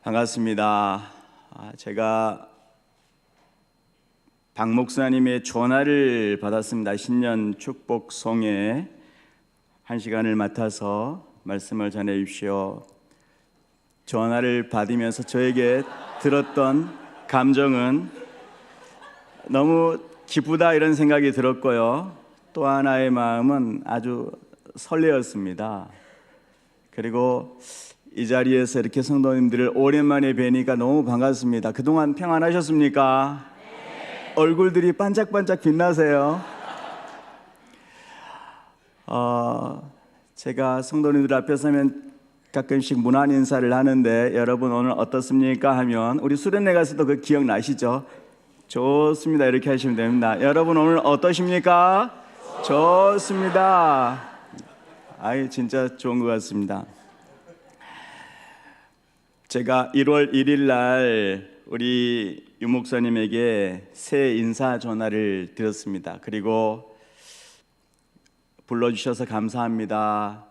반갑습니다. 제가 박 목사님의 전화를 받았습니다. 신년 축복송에 한 시간을 맡아서 말씀을 전해 주십시오. 전화를 받으면서 저에게 들었던 감정은 너무 기쁘다 이런 생각이 들었고요. 또 하나의 마음은 아주 설레었습니다. 그리고 이 자리에서 이렇게 성도님들을 오랜만에 뵈니까 너무 반갑습니다. 그동안 평안하셨습니까? 네. 얼굴들이 반짝반짝 빛나세요. 제가 성도님들 앞에 서면 가끔씩 문안 인사를 하는데 여러분 오늘 어떻습니까? 하면 우리 수련회 가서도 그 기억나시죠? 좋습니다 이렇게 하시면 됩니다. 여러분 오늘 어떠십니까? 좋습니다. 아이 진짜 좋은 것 같습니다. 제가 1월 1일 날 우리 유 목사님에게 새해 인사 전화를 드렸습니다. 그리고 불러주셔서 감사합니다.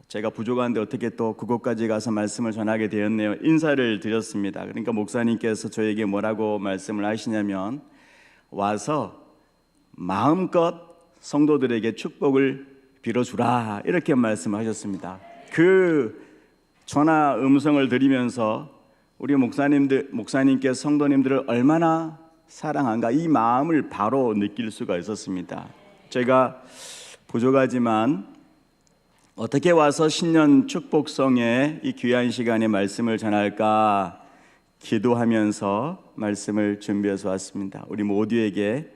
제가 부족한데 어떻게 또 그곳까지 가서 말씀을 전하게 되었네요. 인사를 드렸습니다. 그러니까 목사님께서 저에게 뭐라고 말씀을 하시냐면 와서 마음껏 성도들에게 축복을 빌어주라 이렇게 말씀하셨습니다. 그 전화 음성을 들으면서 우리 목사님께서 성도님들을 얼마나 사랑한가 이 마음을 바로 느낄 수가 있었습니다. 제가 부족하지만 어떻게 와서 신년 축복성에 이 귀한 시간에 말씀을 전할까 기도하면서 말씀을 준비해서 왔습니다. 우리 모두에게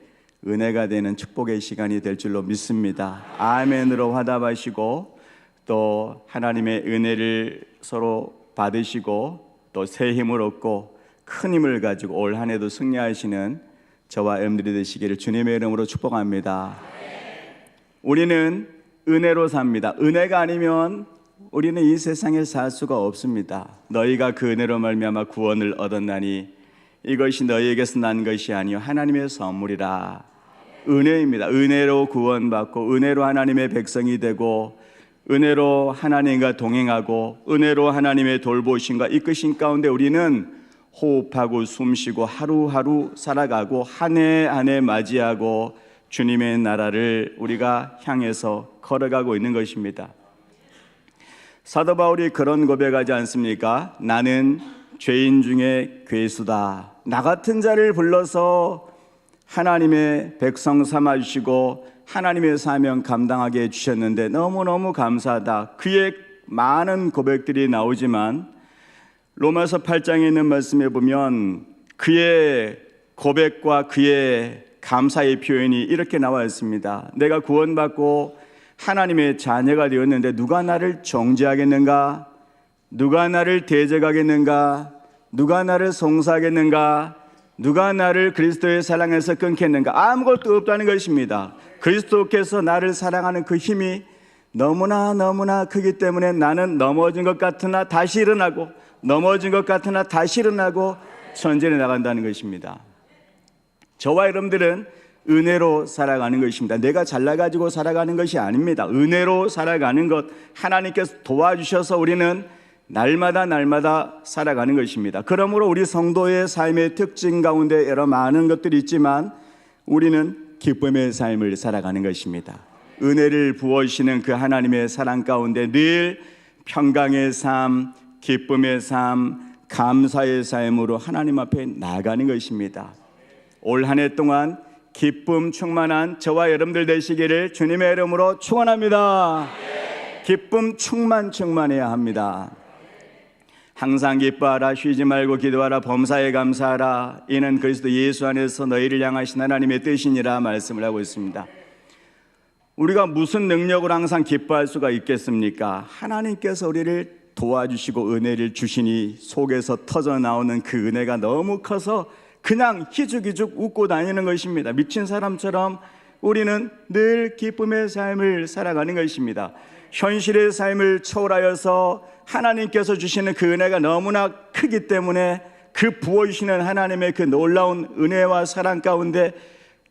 은혜가 되는 축복의 시간이 될 줄로 믿습니다. 아멘으로 화답하시고 또 하나님의 은혜를 서로 받으시고 또 새 힘을 얻고 큰 힘을 가지고 올 한 해도 승리하시는 저와 여러분들이 되시기를 주님의 이름으로 축복합니다. 우리는 은혜로 삽니다. 은혜가 아니면 우리는 이 세상에 살 수가 없습니다. 너희가 그 은혜로 말미암아 구원을 얻었나니 이것이 너희에게서 난 것이 아니요 하나님의 선물이라. 은혜입니다. 은혜로 구원받고 은혜로 하나님의 백성이 되고 은혜로 하나님과 동행하고 은혜로 하나님의 돌보심과 이끄신 가운데 우리는 호흡하고 숨쉬고 하루하루 살아가고 한 해 한 해 맞이하고 주님의 나라를 우리가 향해서 걸어가고 있는 것입니다. 사도 바울이 그런 고백하지 않습니까? 나는 죄인 중에 괴수다. 나 같은 자를 불러서 하나님의 백성 삼아주시고 하나님의 사명 감당하게 해주셨는데 너무너무 감사하다. 그의 많은 고백들이 나오지만 로마서 8장에 있는 말씀에 보면 그의 고백과 그의 감사의 표현이 이렇게 나와 있습니다. 내가 구원받고 하나님의 자녀가 되었는데 누가 나를 정죄하겠는가? 누가 나를 대적하겠는가? 누가 나를 송사하겠는가? 누가 나를 그리스도의 사랑에서 끊겠는가? 아무것도 없다는 것입니다. 그리스도께서 나를 사랑하는 그 힘이 너무나 크기 때문에 나는 넘어진 것 같으나 다시 일어나고 넘어진 것 같으나 다시 일어나고 전진해 나간다는 것입니다. 저와 여러분들은 은혜로 살아가는 것입니다. 내가 잘나가지고 살아가는 것이 아닙니다. 은혜로 살아가는 것 하나님께서 도와주셔서 우리는 날마다 살아가는 것입니다. 그러므로 우리 성도의 삶의 특징 가운데 여러 많은 것들이 있지만 우리는 기쁨의 삶을 살아가는 것입니다. 은혜를 부어주시는 그 하나님의 사랑 가운데 늘 평강의 삶, 기쁨의 삶, 감사의 삶으로 하나님 앞에 나아가는 것입니다. 올 한 해 동안 기쁨 충만한 저와 여러분들 되시기를 주님의 이름으로 축원합니다. 기쁨 충만해야 합니다. 항상 기뻐하라, 쉬지 말고 기도하라, 범사에 감사하라. 이는 그리스도 예수 안에서 너희를 향하신 하나님의 뜻이니라 말씀을 하고 있습니다. 우리가 무슨 능력으로 항상 기뻐할 수가 있겠습니까? 하나님께서 우리를 도와주시고 은혜를 주시니 속에서 터져 나오는 그 은혜가 너무 커서 그냥 희죽희죽 웃고 다니는 것입니다. 미친 사람처럼 우리는 늘 기쁨의 삶을 살아가는 것입니다. 현실의 삶을 초월하여서 하나님께서 주시는 그 은혜가 너무나 크기 때문에 그 부어주시는 하나님의 그 놀라운 은혜와 사랑 가운데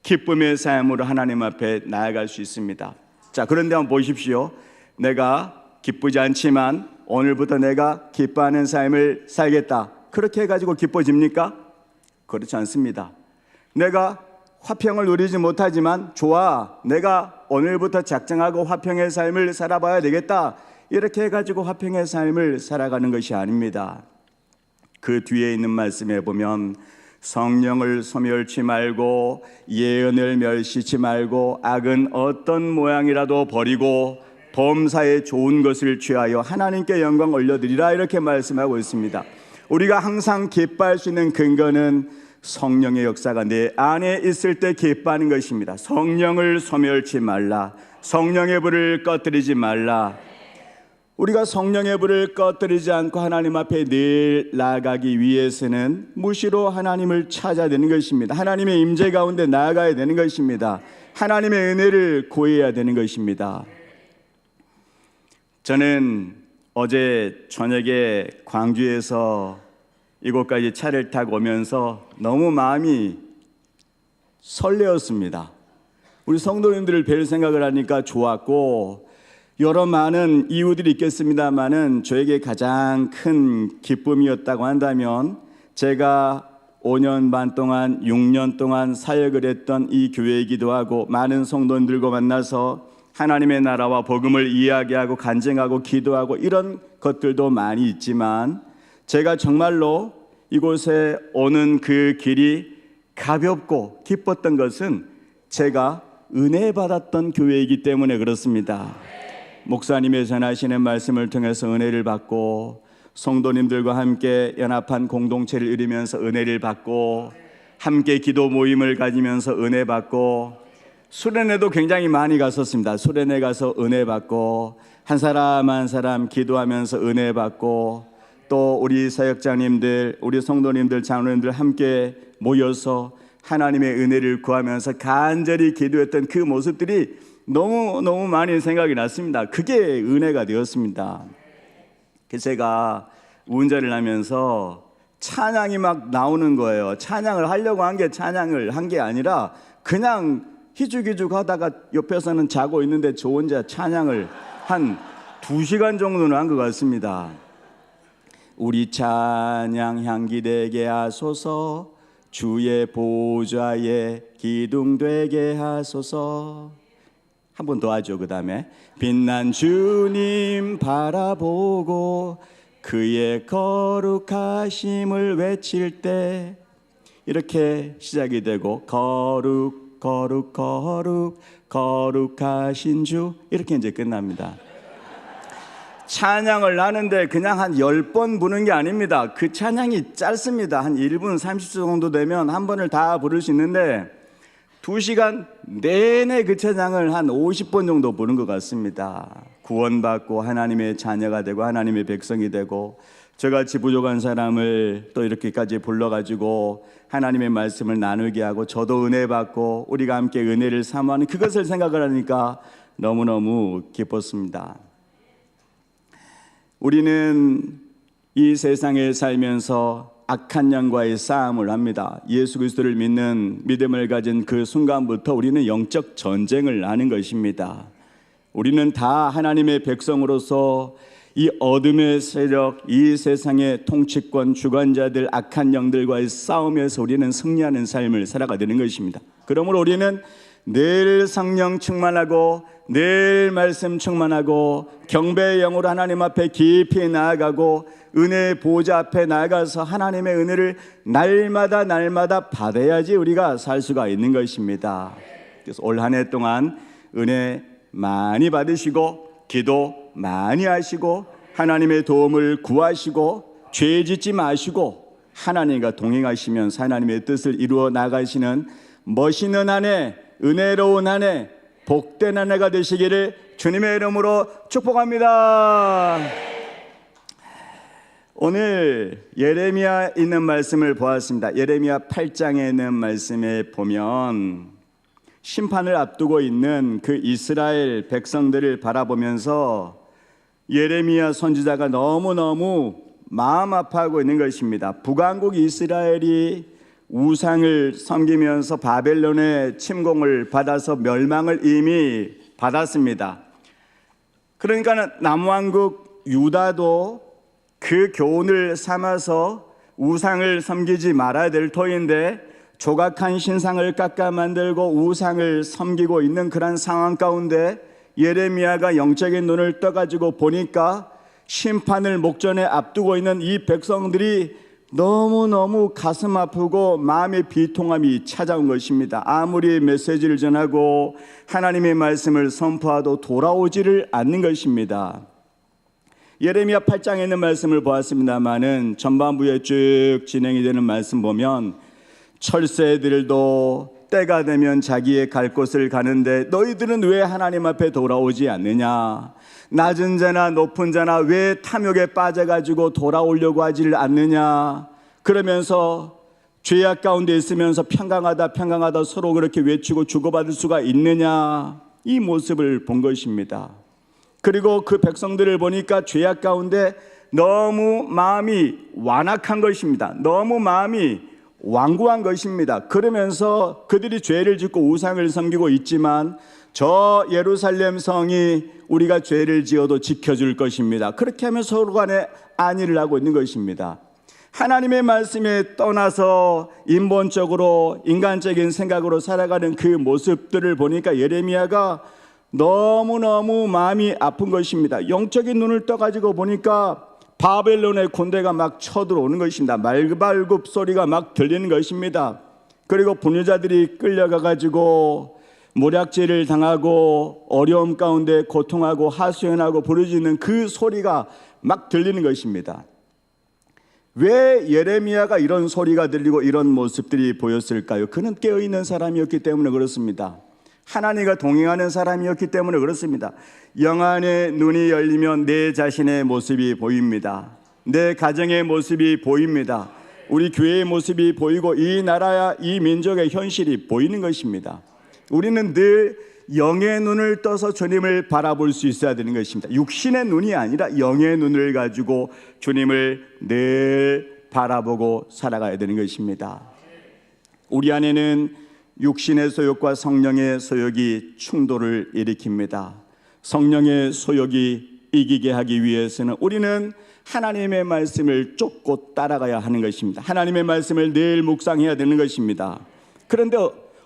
기쁨의 삶으로 하나님 앞에 나아갈 수 있습니다. 자, 그런데 한번 보십시오. 내가 기쁘지 않지만 오늘부터 내가 기뻐하는 삶을 살겠다. 그렇게 해가지고 기뻐집니까? 그렇지 않습니다. 내가 화평을 누리지 못하지만 좋아, 내가 오늘부터 작정하고 화평의 삶을 살아봐야 되겠다. 이렇게 해가지고 화평의 삶을 살아가는 것이 아닙니다. 그 뒤에 있는 말씀에 보면 성령을 소멸치 말고 예언을 멸시치 말고 악은 어떤 모양이라도 버리고 범사에 좋은 것을 취하여 하나님께 영광 올려드리라, 이렇게 말씀하고 있습니다. 우리가 항상 기뻐할 수 있는 근거는 성령의 역사가 내 안에 있을 때 기뻐하는 것입니다. 성령을 소멸치 말라. 성령의 불을 꺼뜨리지 말라. 우리가 성령의 불을 꺼뜨리지 않고 하나님 앞에 늘 나아가기 위해서는 무시로 하나님을 찾아야 되는 것입니다. 하나님의 임재 가운데 나아가야 되는 것입니다. 하나님의 은혜를 구해야 되는 것입니다. 저는 어제 저녁에 광주에서 이곳까지 차를 타고 오면서 너무 마음이 설레었습니다. 우리 성도님들을 뵐 생각을 하니까 좋았고, 여러 많은 이유들이 있겠습니다만은 저에게 가장 큰 기쁨이었다고 한다면, 제가 5년 반 동안 6년 동안 사역을 했던 이 교회이기도 하고, 많은 성도님들과 만나서 하나님의 나라와 복음을 이야기하고 간증하고 기도하고 이런 것들도 많이 있지만, 제가 정말로 이곳에 오는 그 길이 가볍고 기뻤던 것은 제가 은혜 받았던 교회이기 때문에 그렇습니다. 목사님의 전하시는 말씀을 통해서 은혜를 받고, 성도님들과 함께 연합한 공동체를 이루면서 은혜를 받고, 함께 기도 모임을 가지면서 은혜 받고, 수련회도 굉장히 많이 갔었습니다. 수련회 가서 은혜 받고, 한 사람 한 사람 기도하면서 은혜 받고, 또 우리 사역자님들, 우리 성도님들, 장로님들 함께 모여서 하나님의 은혜를 구하면서 간절히 기도했던 그 모습들이 너무 많이 생각이 났습니다. 그게 은혜가 되었습니다. 그래서 제가 운전을 하면서 찬양이 막 나오는 거예요. 찬양을 하려고 한 게 찬양을 한 게 아니라 그냥 희죽희죽 하다가 옆에서는 자고 있는데 저 혼자 찬양을 한 2시간 정도는 한 것 같습니다. 우리 찬양 향기 되게 하소서, 주의 보좌에 기둥되게 하소서. 한 번 더 하죠. 그 다음에 빛난 주님 바라보고 그의 거룩하심을 외칠 때, 이렇게 시작이 되고, 거룩 거룩 거룩 거룩하신 주, 이렇게 이제 끝납니다. 찬양을 하는데 그냥 한 10번 부는 게 아닙니다. 그 찬양이 짧습니다. 한 1분 30초 정도 되면 한 번을 다 부를 수 있는데 2시간 내내 그 찬양을 한 50번 정도 부른 것 같습니다. 구원받고 하나님의 자녀가 되고 하나님의 백성이 되고, 저같이 부족한 사람을 또 이렇게까지 불러가지고 하나님의 말씀을 나누게 하고, 저도 은혜 받고 우리가 함께 은혜를 사모하는 그것을 생각을 하니까 너무너무 기뻤습니다. 우리는 이 세상에 살면서 악한 영과의 싸움을 합니다. 예수 그리스도를 믿는 믿음을 가진 그 순간부터 우리는 영적 전쟁을 하는 것입니다. 우리는 다 하나님의 백성으로서 이 어둠의 세력, 이 세상의 통치권 주관자들, 악한 영들과의 싸움에서 우리는 승리하는 삶을 살아가야 되는 것입니다. 그러므로 우리는 늘 성령 충만하고 늘 말씀 충만하고 경배의 영으로 하나님 앞에 깊이 나아가고 은혜의 보좌 앞에 나아가서 하나님의 은혜를 날마다 받아야지 우리가 살 수가 있는 것입니다. 그래서 올 한 해 동안 은혜 많이 받으시고 기도 많이 하시고 하나님의 도움을 구하시고 죄 짓지 마시고 하나님과 동행하시면서 하나님의 뜻을 이루어 나가시는 멋있는 한 해, 은혜로운 한 해, 복된 한 해가 되시기를 주님의 이름으로 축복합니다. 오늘 예레미야 있는 말씀을 보았습니다. 예레미야 8장에 있는 말씀에 보면 심판을 앞두고 있는 그 이스라엘 백성들을 바라보면서 예레미야 선지자가 너무너무 마음 아파하고 있는 것입니다. 북왕국 이스라엘이 우상을 섬기면서 바벨론의 침공을 받아서 멸망을 이미 받았습니다. 그러니까 남왕국 유다도 그 교훈을 삼아서 우상을 섬기지 말아야 될 터인데 조각한 신상을 깎아 만들고 우상을 섬기고 있는 그런 상황 가운데 예레미야가 영적인 눈을 떠가지고 보니까 심판을 목전에 앞두고 있는 이 백성들이 너무너무 가슴 아프고 마음의 비통함이 찾아온 것입니다. 아무리 메시지를 전하고 하나님의 말씀을 선포하도 돌아오지를 않는 것입니다. 예레미야 8장에 있는 말씀을 보았습니다마는 전반부에 쭉 진행이 되는 말씀 보면 철새들도 때가 되면 자기의 갈 곳을 가는데 너희들은 왜 하나님 앞에 돌아오지 않느냐? 낮은 자나 높은 자나 왜 탐욕에 빠져가지고 돌아오려고 하지를 않느냐? 그러면서 죄악 가운데 있으면서 평강하다 서로 그렇게 외치고 주고받을 수가 있느냐? 이 모습을 본 것입니다. 그리고 그 백성들을 보니까 죄악 가운데 너무 마음이 완악한 것입니다. 너무 마음이 완고한 것입니다. 그러면서 그들이 죄를 짓고 우상을 섬기고 있지만 저 예루살렘 성이 우리가 죄를 지어도 지켜줄 것입니다. 그렇게 하면 서로 간에 안위를 하고 있는 것입니다. 하나님의 말씀에 떠나서 인본적으로 인간적인 생각으로 살아가는 그 모습들을 보니까 예레미야가 너무너무 마음이 아픈 것입니다. 영적인 눈을 떠가지고 보니까 바벨론의 군대가 막 쳐들어오는 것입니다. 말발굽 소리가 막 들리는 것입니다. 그리고 분유자들이 끌려가가지고 모략죄를 당하고 어려움 가운데 고통하고 하소연하고 부르짖는 그 소리가 막 들리는 것입니다. 왜 예레미야가 이런 소리가 들리고 이런 모습들이 보였을까요? 그는 깨어있는 사람이었기 때문에 그렇습니다. 하나님과 동행하는 사람이었기 때문에 그렇습니다. 영안의 눈이 열리면 내 자신의 모습이 보입니다. 내 가정의 모습이 보입니다. 우리 교회의 모습이 보이고 이 나라야 이 민족의 현실이 보이는 것입니다. 우리는 늘 영의 눈을 떠서 주님을 바라볼 수 있어야 되는 것입니다. 육신의 눈이 아니라 영의 눈을 가지고 주님을 늘 바라보고 살아가야 되는 것입니다. 우리 안에는 육신의 소욕과 성령의 소욕이 충돌을 일으킵니다. 성령의 소욕이 이기게 하기 위해서는 우리는 하나님의 말씀을 쫓고 따라가야 하는 것입니다. 하나님의 말씀을 늘 묵상해야 되는 것입니다. 그런데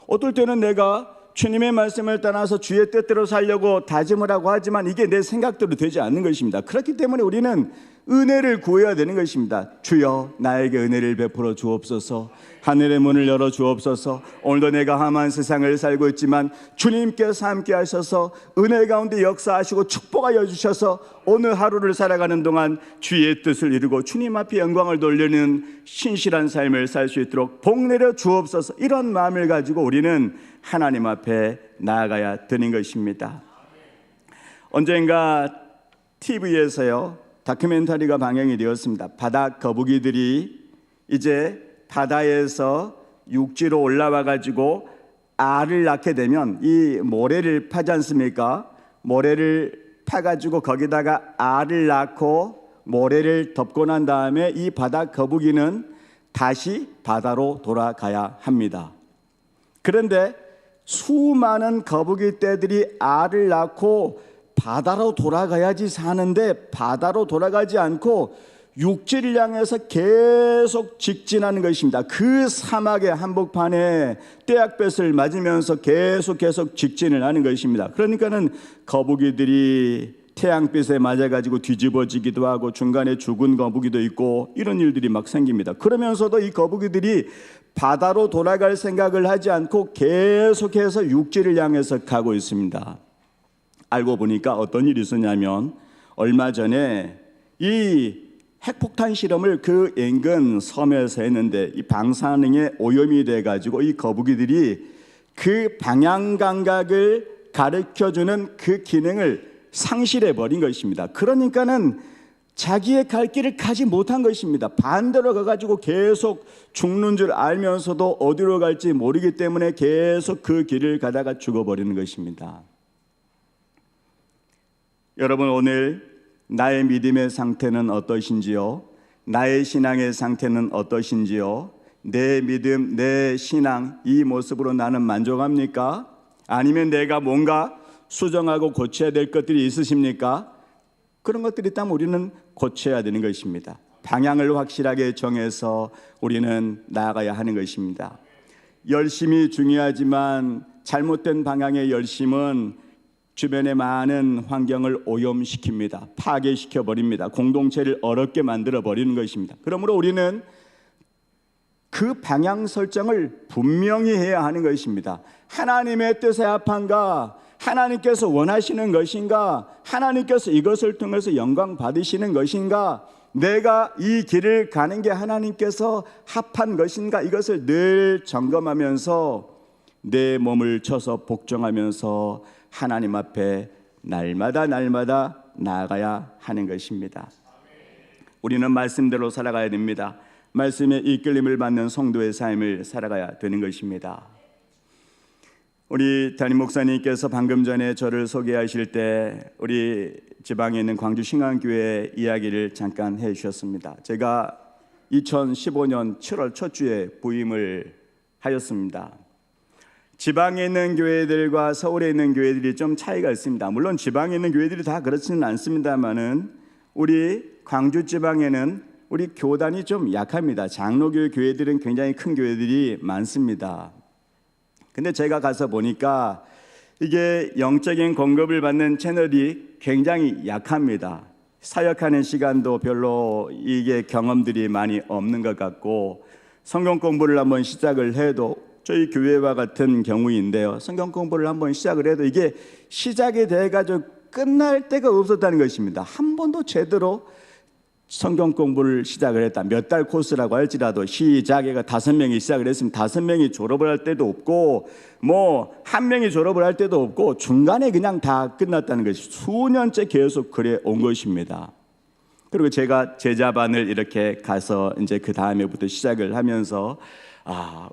어떨 때는 내가 주님의 말씀을 따라서 주의 뜻대로 살려고 다짐을 하고 하지만 이게 내 생각대로 되지 않는 것입니다. 그렇기 때문에 우리는 은혜를 구해야 되는 것입니다. 주여 나에게 은혜를 베풀어 주옵소서. 하늘의 문을 열어 주옵소서. 오늘도 내가 험한 세상을 살고 있지만 주님께서 함께 하셔서 은혜 가운데 역사하시고 축복하여 주셔서 오늘 하루를 살아가는 동안 주의 뜻을 이루고 주님 앞에 영광을 돌리는 신실한 삶을 살 수 있도록 복 내려 주옵소서. 이런 마음을 가지고 우리는 하나님 앞에 나아가야 되는 것입니다. 언젠가 TV에서요 다큐멘터리가 방영이 되었습니다. 바다 거북이들이 이제 바다에서 육지로 올라와 가지고 알을 낳게 되면 이 모래를 파지 않습니까? 모래를 파가지고 거기다가 알을 낳고 모래를 덮고 난 다음에 이 바다 거북이는 다시 바다로 돌아가야 합니다. 그런데 수많은 거북이 떼들이 알을 낳고 바다로 돌아가야지 사는데 바다로 돌아가지 않고 육지를 향해서 계속 직진하는 것입니다. 그 사막의 한복판에 떼약볕을 맞으면서 계속 직진을 하는 것입니다. 그러니까는 거북이들이 태양빛에 맞아가지고 뒤집어지기도 하고 중간에 죽은 거북이도 있고 이런 일들이 막 생깁니다. 그러면서도 이 거북이들이 바다로 돌아갈 생각을 하지 않고 계속해서 육지를 향해서 가고 있습니다. 알고 보니까 어떤 일이 있었냐면 얼마 전에 이 핵폭탄 실험을 그 인근 섬에서 했는데 이 방사능에 오염이 돼가지고 이 거북이들이 그 방향 감각을 가르쳐주는 그 기능을 상실해버린 것입니다. 그러니까는 자기의 갈 길을 가지 못한 것입니다. 반대로 가가지고 계속 죽는 줄 알면서도 어디로 갈지 모르기 때문에 계속 그 길을 가다가 죽어버리는 것입니다. 여러분 오늘 나의 믿음의 상태는 어떠신지요? 나의 신앙의 상태는 어떠신지요? 내 믿음, 내 신앙 이 모습으로 나는 만족합니까? 아니면 내가 뭔가 수정하고 고쳐야 될 것들이 있으십니까? 그런 것들이 있다면 우리는 고쳐야 되는 것입니다. 방향을 확실하게 정해서 우리는 나아가야 하는 것입니다. 열심이 중요하지만 잘못된 방향의 열심은 주변의 많은 환경을 오염시킵니다. 파괴시켜버립니다. 공동체를 어렵게 만들어버리는 것입니다. 그러므로 우리는 그 방향 설정을 분명히 해야 하는 것입니다. 하나님의 뜻에 합한가? 하나님께서 원하시는 것인가? 하나님께서 이것을 통해서 영광 받으시는 것인가? 내가 이 길을 가는 게 하나님께서 합한 것인가? 이것을 늘 점검하면서 내 몸을 쳐서 복종하면서 하나님 앞에 날마다 나아가야 하는 것입니다. 우리는 말씀대로 살아가야 됩니다. 말씀에 이끌림을 받는 성도의 삶을 살아가야 되는 것입니다. 우리 담임 목사님께서 방금 전에 저를 소개하실 때 우리 지방에 있는 광주 신앙교회 이야기를 잠깐 해주셨습니다. 제가 2015년 7월 첫 주에 부임을 하였습니다. 지방에 있는 교회들과 서울에 있는 교회들이 좀 차이가 있습니다. 물론 지방에 있는 교회들이 다 그렇지는 않습니다만은 우리 광주 지방에는 우리 교단이 좀 약합니다. 장로교회 교회들은 굉장히 큰 교회들이 많습니다. 근데 제가 가서 보니까 이게 영적인 공급을 받는 채널이 굉장히 약합니다. 사역하는 시간도 별로 이게 경험들이 많이 없는 것 같고, 성경 공부를 한번 시작을 해도 저희 교회와 같은 경우인데요, 성경 공부를 한번 시작을 해도 이게 시작이 돼가지고 끝날 때가 없었다는 것입니다. 한 번도 제대로 성경 공부를 시작을 했다. 몇 달 코스라고 할지라도 시작해가 5명이 시작을 했으면 5명이 졸업을 할 때도 없고, 뭐 1명이 졸업을 할 때도 없고, 중간에 그냥 다 끝났다는 것이 수년째 계속 그래 온 것입니다. 그리고 제가 제자반을 이렇게 가서 이제 그 다음에부터 시작을 하면서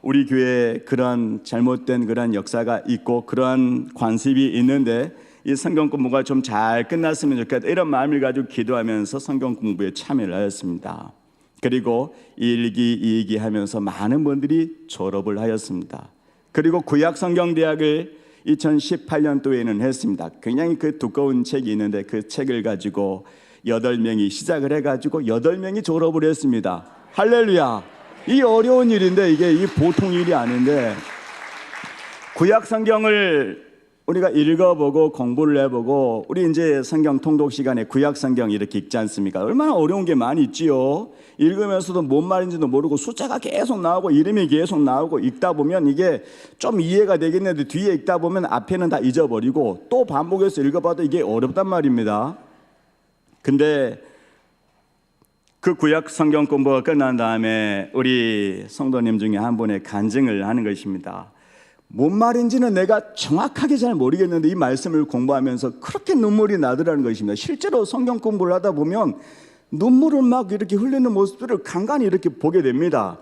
우리 교회에 그런 잘못된 그런 역사가 있고 그런 관습이 있는데 이 성경 공부가 좀 잘 끝났으면 좋겠다, 이런 마음을 가지고 기도하면서 성경 공부에 참여를 하였습니다. 그리고 1기, 2기 하면서 많은 분들이 졸업을 하였습니다. 그리고 구약성경대학을 2018년도에는 했습니다. 굉장히 그 두꺼운 책이 있는데 그 책을 가지고 8명이 시작을 해가지고 8명이 졸업을 했습니다. 할렐루야! 이 어려운 일인데 이게 보통 일이 아닌데, 구약성경을 우리가 읽어보고 공부를 해보고, 우리 이제 성경 통독 시간에 구약 성경 이렇게 읽지 않습니까? 얼마나 어려운 게 많이 있지요. 읽으면서도 뭔 말인지도 모르고 숫자가 계속 나오고 이름이 계속 나오고, 읽다 보면 이게 좀 이해가 되겠는데 뒤에 읽다 보면 앞에는 다 잊어버리고 또 반복해서 읽어봐도 이게 어렵단 말입니다. 근데 그 구약 성경 공부가 끝난 다음에 우리 성도님 중에 한 분의 간증을 하는 것입니다. 뭔 말인지는 내가 정확하게 잘 모르겠는데 이 말씀을 공부하면서 그렇게 눈물이 나더라는 것입니다. 실제로 성경 공부를 하다 보면 눈물을 막 이렇게 흘리는 모습들을 간간히 이렇게 보게 됩니다.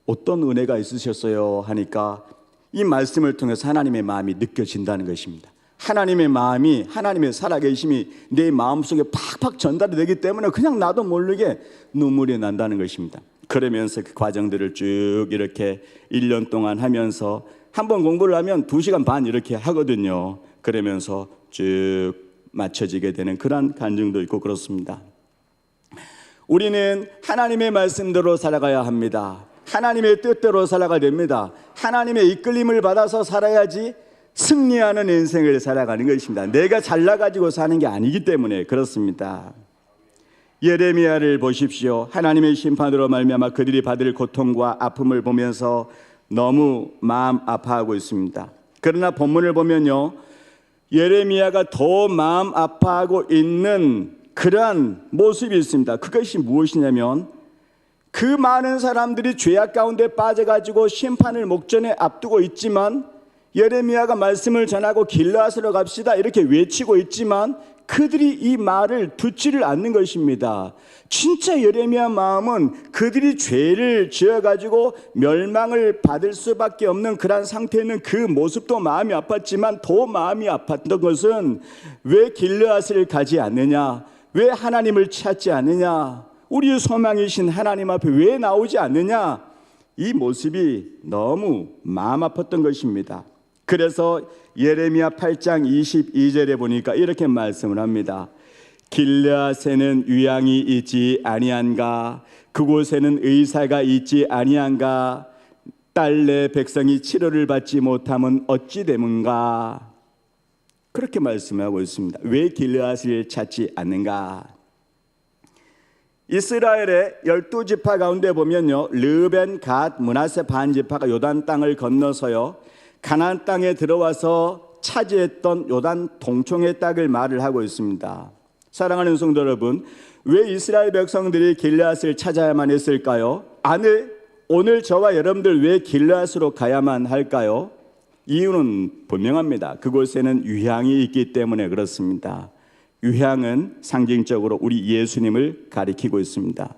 어떤 은혜가 있으셨어요 하니까 이 말씀을 통해서 하나님의 마음이 느껴진다는 것입니다. 하나님의 마음이, 하나님의 살아계심이 내 마음속에 팍팍 전달이 되기 때문에 그냥 나도 모르게 눈물이 난다는 것입니다. 그러면서 그 과정들을 쭉 이렇게 1년 동안 하면서, 한번 공부를 하면 2시간 반 이렇게 하거든요. 그러면서 쭉 맞춰지게 되는 그런 간증도 있고 그렇습니다. 우리는 하나님의 말씀대로 살아가야 합니다. 하나님의 뜻대로 살아가야 됩니다. 하나님의 이끌림을 받아서 살아야지 승리하는 인생을 살아가는 것입니다. 내가 잘나가지고 사는 게 아니기 때문에 그렇습니다. 예레미야를 보십시오. 하나님의 심판으로 말미암아 그들이 받을 고통과 아픔을 보면서 너무 마음 아파하고 있습니다. 그러나 본문을 보면요, 예레미야가 더 마음 아파하고 있는 그러한 모습이 있습니다. 그것이 무엇이냐면, 그 많은 사람들이 죄악 가운데 빠져가지고 심판을 목전에 앞두고 있지만, 예레미야가 말씀을 전하고 길르앗으로 갑시다 이렇게 외치고 있지만 그들이 이 말을 듣지를 않는 것입니다. 진짜 예레미야 마음은 그들이 죄를 지어가지고 멸망을 받을 수밖에 없는 그런 상태에 있는 그 모습도 마음이 아팠지만, 더 마음이 아팠던 것은 왜 길르앗을 가지 않느냐, 왜 하나님을 찾지 않느냐, 우리의 소망이신 하나님 앞에 왜 나오지 않느냐, 이 모습이 너무 마음 아팠던 것입니다. 그래서 예레미야 8장 22절에 보니까 이렇게 말씀을 합니다. 길르앗에는 유향이 있지 아니한가? 그곳에는 의사가 있지 아니한가? 딸 내 백성이 치료를 받지 못하면 어찌 되문가? 그렇게 말씀하고 있습니다. 왜 길르앗을 찾지 않는가? 이스라엘의 12지파 가운데 보면요, 르벤, 갓, 므낫세 반지파가 요단 땅을 건너서요 가나안 땅에 들어와서 차지했던 요단 동청의 땅을 말을 하고 있습니다. 사랑하는 성도 여러분, 왜 이스라엘 백성들이 길르앗을 찾아야만 했을까요? 오늘 저와 여러분들 왜 길르앗으로 가야만 할까요? 이유는 분명합니다. 그곳에는 유향이 있기 때문에 그렇습니다. 유향은 상징적으로 우리 예수님을 가리키고 있습니다.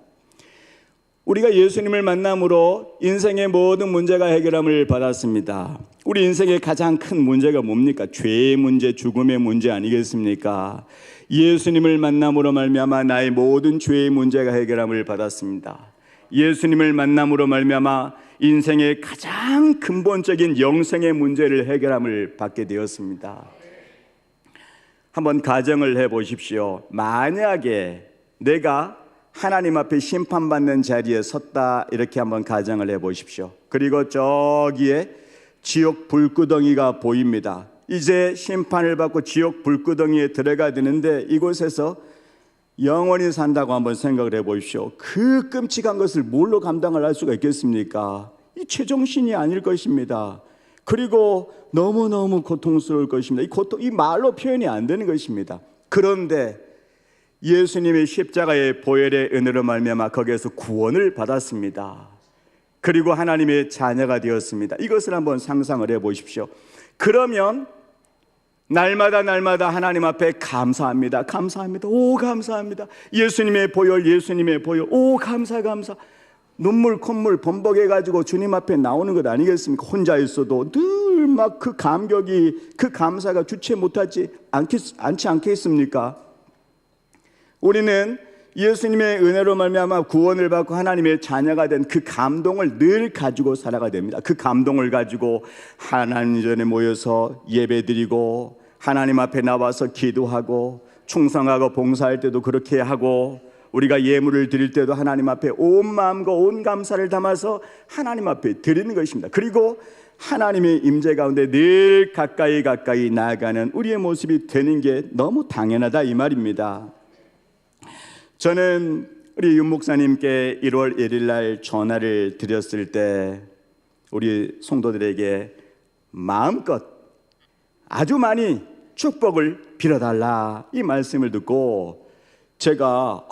우리가 예수님을 만남으로 인생의 모든 문제가 해결함을 받았습니다. 우리 인생의 가장 큰 문제가 뭡니까? 죄의 문제, 죽음의 문제 아니겠습니까? 예수님을 만남으로 말미암아 나의 모든 죄의 문제가 해결함을 받았습니다. 예수님을 만남으로 말미암아 인생의 가장 근본적인 영생의 문제를 해결함을 받게 되었습니다. 한번 가정을 해보십시오. 만약에 내가 하나님 앞에 심판받는 자리에 섰다, 이렇게 한번 가정을 해보십시오. 그리고 저기에 지옥 불구덩이가 보입니다. 이제 심판을 받고 지옥 불구덩이에 들어가야 되는데 이곳에서 영원히 산다고 한번 생각을 해보십시오. 그 끔찍한 것을 뭘로 감당을 할 수가 있겠습니까? 이 제정신이 아닐 것입니다. 그리고 너무너무 고통스러울 것입니다. 이 말로 표현이 안 되는 것입니다. 그런데 예수님의 십자가의 보혈의 은혜로 말미암아 거기에서 구원을 받았습니다. 그리고 하나님의 자녀가 되었습니다. 이것을 한번 상상을 해보십시오. 그러면 날마다 하나님 앞에 감사합니다. 오 감사합니다. 예수님의 보혈, 오 감사. 눈물 콧물 범벅해가지고 주님 앞에 나오는 것 아니겠습니까? 혼자 있어도 늘 막 그 감격이, 그 감사가 주체 못하지 않겠습니까? 우리는 예수님의 은혜로 말미암아 구원을 받고 하나님의 자녀가 된 그 감동을 늘 가지고 살아가야 됩니다. 그 감동을 가지고 하나님 전에 모여서 예배드리고 하나님 앞에 나와서 기도하고 충성하고 봉사할 때도 그렇게 하고 우리가 예물을 드릴 때도 하나님 앞에 온 마음과 온 감사를 담아서 하나님 앞에 드리는 것입니다. 그리고 하나님의 임재 가운데 늘 가까이 나아가는 우리의 모습이 되는 게 너무 당연하다, 이 말입니다. 저는 우리 윤 목사님께 1월 1일 날 전화를 드렸을 때 우리 성도들에게 마음껏 아주 많이 축복을 빌어달라, 이 말씀을 듣고 제가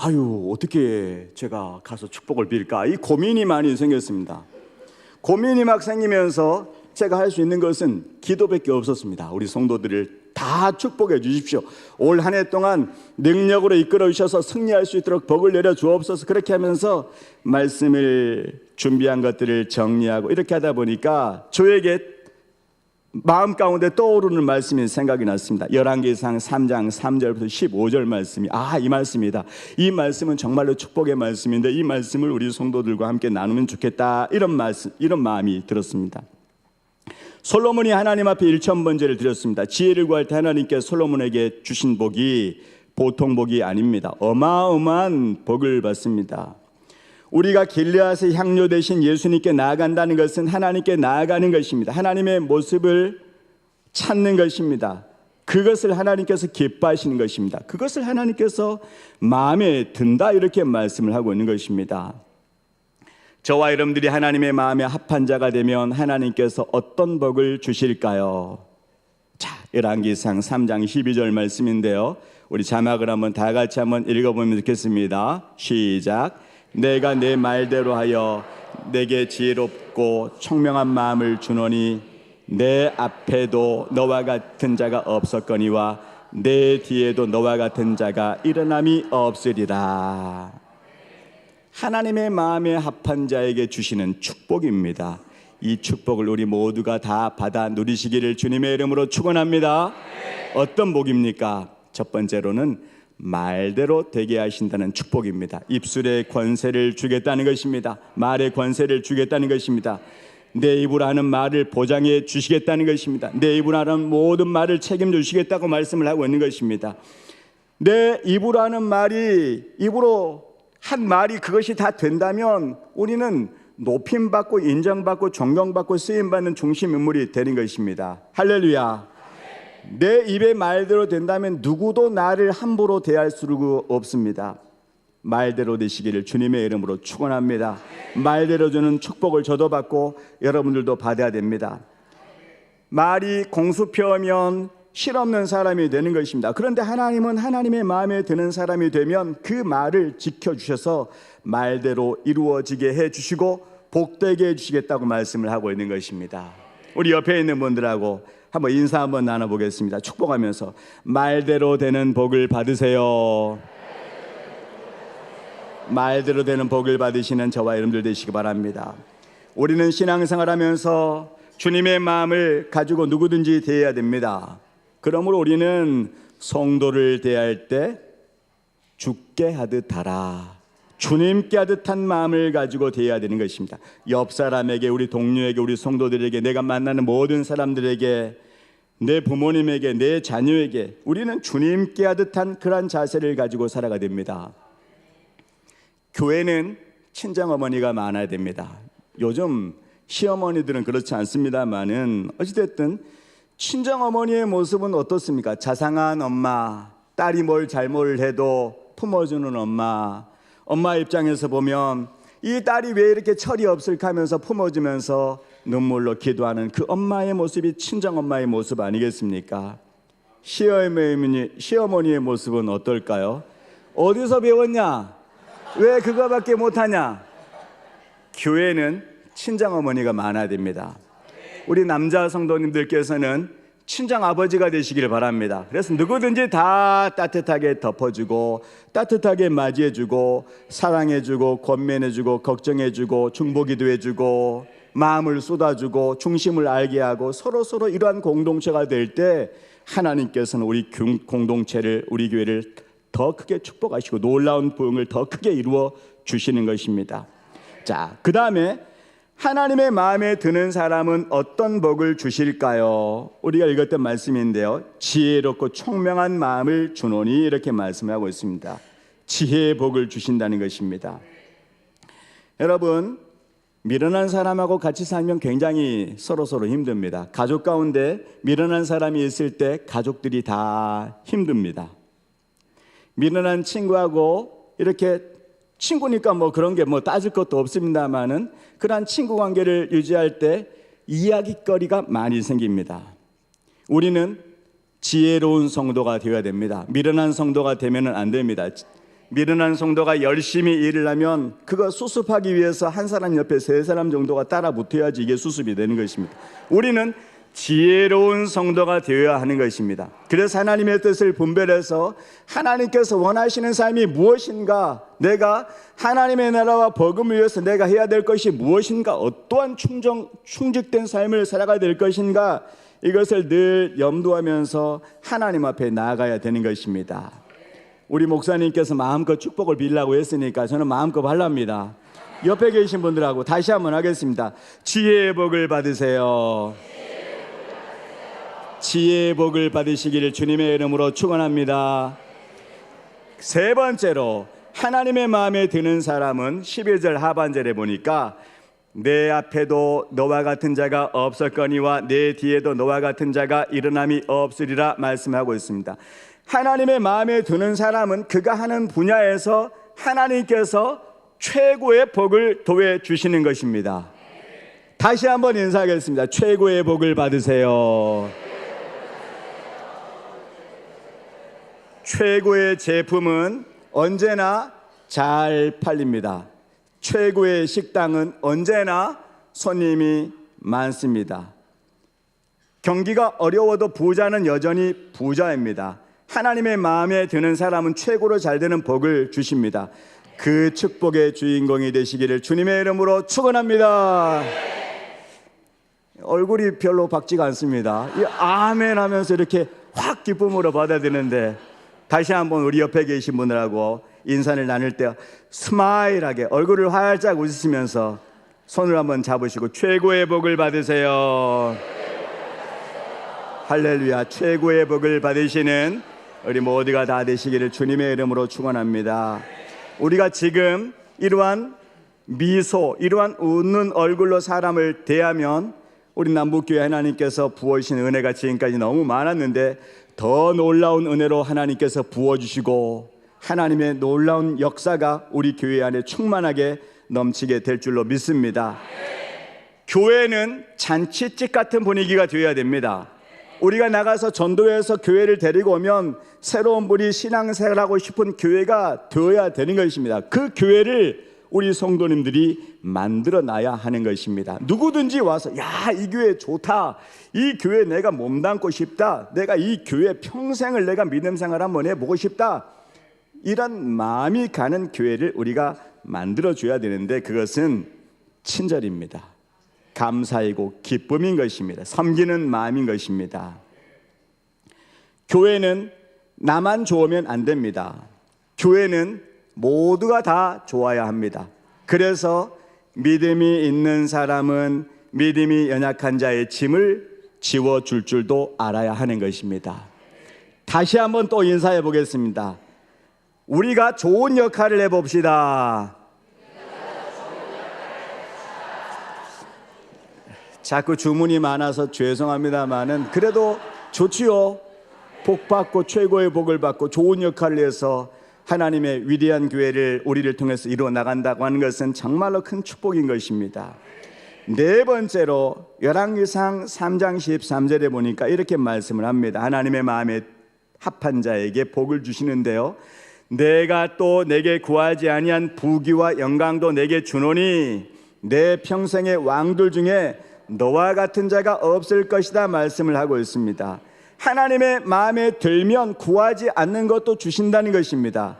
어떻게 제가 가서 축복을 빌까, 이 고민이 많이 생겼습니다. 고민이 막 생기면서 제가 할 수 있는 것은 기도밖에 없었습니다. 우리 성도들을 다 축복해 주십시오. 올 한 해 동안 능력으로 이끌어 주셔서 승리할 수 있도록 복을 내려 주옵소서. 그렇게 하면서 말씀을 준비한 것들을 정리하고 이렇게 하다 보니까 저에게 마음 가운데 떠오르는 말씀이 생각이 났습니다. 열왕기상 3장 3절부터 15절 말씀이 이 말씀이다. 이 말씀은 정말로 축복의 말씀인데 이 말씀을 우리 성도들과 함께 나누면 좋겠다, 이런 마음이 들었습니다. 솔로몬이 하나님 앞에 1000번제를 드렸습니다. 지혜를 구할 때 하나님께 솔로몬에게 주신 복이 보통 복이 아닙니다. 어마어마한 복을 받습니다. 우리가 길르앗의 향료 대신 예수님께 나아간다는 것은 하나님께 나아가는 것입니다. 하나님의 모습을 찾는 것입니다. 그것을 하나님께서 기뻐하시는 것입니다. 그것을 하나님께서 마음에 든다, 이렇게 말씀을 하고 있는 것입니다. 저와 여러분들이 하나님의 마음에 합한 자가 되면 하나님께서 어떤 복을 주실까요? 자, 열왕기상 3장 12절 말씀인데요, 우리 자막을 한번 다 같이 한번 읽어보면 좋겠습니다. 시작. 내가 내 말대로 하여 내게 지혜롭고 청명한 마음을 주노니 내 앞에도 너와 같은 자가 없었거니와 내 뒤에도 너와 같은 자가 일어남이 없으리라. 하나님의 마음에 합한 자에게 주시는 축복입니다. 이 축복을 우리 모두가 다 받아 누리시기를 주님의 이름으로 축원합니다. 어떤 복입니까? 첫 번째로는 말대로 되게 하신다는 축복입니다. 입술의 권세를 주겠다는 것입니다. 말의 권세를 주겠다는 것입니다. 내 입으로 하는 말을 보장해 주시겠다는 것입니다. 내 입으로 하는 모든 말을 책임져 주시겠다고 말씀을 하고 있는 것입니다. 내 입으로 하는 말이, 입으로 한 말이 그것이 다 된다면 우리는 높임받고 인정받고 존경받고 쓰임받는 중심 인물이 되는 것입니다. 할렐루야. 내 입의 말대로 된다면 누구도 나를 함부로 대할 수가 없습니다. 말대로 되시기를 주님의 이름으로 축원합니다. 말대로 주는 축복을 저도 받고 여러분들도 받아야 됩니다. 말이 공수표면 실없는 사람이 되는 것입니다. 그런데 하나님은 하나님의 마음에 드는 사람이 되면 그 말을 지켜주셔서 말대로 이루어지게 해주시고 복되게 해주시겠다고 말씀을 하고 있는 것입니다. 우리 옆에 있는 분들하고 한번 인사 한번 나눠보겠습니다. 축복하면서 말대로 되는 복을 받으세요. 말대로 되는 복을 받으시는 저와 여러분들 되시기 바랍니다. 우리는 신앙생활하면서 주님의 마음을 가지고 누구든지 대해야 됩니다. 그러므로 우리는 성도를 대할 때 주께 하듯 하라, 주님께 하듯 한 마음을 가지고 대해야 되는 것입니다. 옆 사람에게, 우리 동료에게, 우리 성도들에게, 내가 만나는 모든 사람들에게, 내 부모님에게, 내 자녀에게 우리는 주님께 하듯 한 그러한 자세를 가지고 살아가 됩니다. 교회는 친정어머니가 많아야 됩니다. 요즘 시어머니들은 그렇지 않습니다만은 어찌됐든 친정어머니의 모습은 어떻습니까? 자상한 엄마, 딸이 뭘 잘못해도 품어주는 엄마. 엄마 입장에서 보면 이 딸이 왜 이렇게 철이 없을까 하면서 품어주면서 눈물로 기도하는 그 엄마의 모습이 친정엄마의 모습 아니겠습니까? 시어머니의 모습은 어떨까요? 어디서 배웠냐? 왜 그거밖에 못하냐? 교회는 친정어머니가 많아야 됩니다. 우리 남자 성도님들께서는 친정아버지가 되시길 바랍니다. 그래서 누구든지 다 따뜻하게 덮어주고 따뜻하게 맞이해주고 사랑해주고 권면해주고 걱정해주고 중보기도 해주고 마음을 쏟아주고 중심을 알게 하고 서로 이러한 공동체가 될 때 하나님께서는 우리 공동체를, 우리 교회를 더 크게 축복하시고 놀라운 부흥을 더 크게 이루어 주시는 것입니다. 자, 그 다음에 하나님의 마음에 드는 사람은 어떤 복을 주실까요? 우리가 읽었던 말씀인데요, 지혜롭고 총명한 마음을 주노니 이렇게 말씀하고 있습니다. 지혜의 복을 주신다는 것입니다. 여러분, 미련한 사람하고 같이 살면 굉장히 서로 힘듭니다. 가족 가운데 미련한 사람이 있을 때 가족들이 다 힘듭니다. 미련한 친구하고 이렇게 친구니까 뭐 그런 게 뭐 따질 것도 없습니다만은 그러한 친구 관계를 유지할 때 이야기거리가 많이 생깁니다. 우리는 지혜로운 성도가 되어야 됩니다. 미련한 성도가 되면은 안 됩니다. 미련한 성도가 열심히 일을 하면 그거 수습하기 위해서 한 사람 옆에 세 사람 정도가 따라 붙어야지 이게 수습이 되는 것입니다. 우리는 지혜로운 성도가 되어야 하는 것입니다. 그래서 하나님의 뜻을 분별해서 하나님께서 원하시는 삶이 무엇인가, 내가 하나님의 나라와 복음을 위해서 내가 해야 될 것이 무엇인가, 어떠한 충직된 삶을 살아가야 될 것인가, 이것을 늘 염두하면서 하나님 앞에 나아가야 되는 것입니다. 우리 목사님께서 마음껏 축복을 빌라고 했으니까 저는 마음껏 하랍니다. 옆에 계신 분들하고 다시 한번 하겠습니다. 지혜의 복을 받으세요. 지혜의 복을 받으시기를 주님의 이름으로 축원합니다. 세 번째로 하나님의 마음에 드는 사람은 11절 하반절에 보니까 내 앞에도 너와 같은 자가 없었거니와 내 뒤에도 너와 같은 자가 일어남이 없으리라 말씀하고 있습니다. 하나님의 마음에 드는 사람은 그가 하는 분야에서 하나님께서 최고의 복을 도해 주시는 것입니다. 다시 한번 인사하겠습니다. 최고의 복을 받으세요. 최고의 제품은 언제나 잘 팔립니다. 최고의 식당은 언제나 손님이 많습니다. 경기가 어려워도 부자는 여전히 부자입니다. 하나님의 마음에 드는 사람은 최고로 잘 되는 복을 주십니다. 그 축복의 주인공이 되시기를 주님의 이름으로 축원합니다. 얼굴이 별로 밝지가 않습니다. 아멘 하면서 이렇게 확 기쁨으로 받아들이는데, 다시 한번 우리 옆에 계신 분들하고 인사를 나눌 때 스마일하게 얼굴을 활짝 웃으시면서 손을 한번 잡으시고 최고의 복을 받으세요. 할렐루야. 최고의 복을 받으시는 우리 모두가 다 되시기를 주님의 이름으로 축원합니다. 우리가 지금 이러한 미소, 이러한 웃는 얼굴로 사람을 대하면 우리 남북교회 하나님께서 부어주신 은혜가 지금까지 너무 많았는데 더 놀라운 은혜로 하나님께서 부어주시고 하나님의 놀라운 역사가 우리 교회 안에 충만하게 넘치게 될 줄로 믿습니다. 교회는 잔치집 같은 분위기가 되어야 됩니다. 우리가 나가서 전도해서 교회를 데리고 오면 새로운 분이 신앙생활하고 싶은 교회가 되어야 되는 것입니다. 그 교회를 우리 성도님들이 만들어 놔야 하는 것입니다. 누구든지 와서 야, 이 교회 좋다, 이 교회 내가 몸담고 싶다, 내가 이 교회 평생을 내가 믿음 생활 한번 해보고 싶다, 이런 마음이 가는 교회를 우리가 만들어줘야 되는데 그것은 친절입니다. 감사이고 기쁨인 것입니다. 섬기는 마음인 것입니다. 교회는 나만 좋으면 안 됩니다. 교회는 모두가 다 좋아야 합니다. 그래서 믿음이 있는 사람은 믿음이 연약한 자의 짐을 지워줄 줄도 알아야 하는 것입니다. 다시 한번 또 인사해 보겠습니다. 우리가 좋은 역할을 해봅시다. 자꾸 주문이 많아서 죄송합니다만은 그래도 좋지요. 복 받고 최고의 복을 받고 좋은 역할을 해서 하나님의 위대한 교회를 우리를 통해서 이루어 나간다고 하는 것은 정말로 큰 축복인 것입니다. 네 번째로 열왕기상 3장 13절에 보니까 이렇게 말씀을 합니다. 하나님의 마음에 합한 자에게 복을 주시는데요, 내가 또 내게 구하지 아니한 부귀와 영광도 내게 주노니 내 평생의 왕들 중에 너와 같은 자가 없을 것이다 말씀을 하고 있습니다. 하나님의 마음에 들면 구하지 않는 것도 주신다는 것입니다.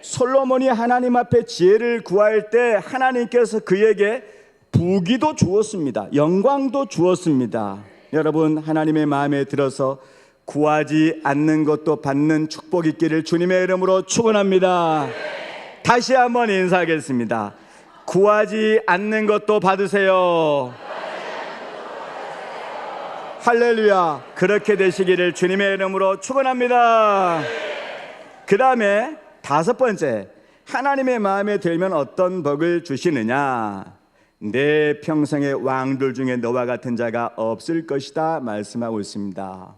솔로몬이 하나님 앞에 지혜를 구할 때 하나님께서 그에게 부귀도 주었습니다. 영광도 주었습니다. 여러분, 하나님의 마음에 들어서 구하지 않는 것도 받는 축복 있기를 주님의 이름으로 축원합니다. 다시 한번 인사하겠습니다. 구하지 않는 것도 받으세요. 할렐루야. 그렇게 되시기를 주님의 이름으로 축원합니다. 그 다음에 다섯 번째, 하나님의 마음에 들면 어떤 복을 주시느냐, 내 평생의 왕들 중에 너와 같은 자가 없을 것이다 말씀하고 있습니다.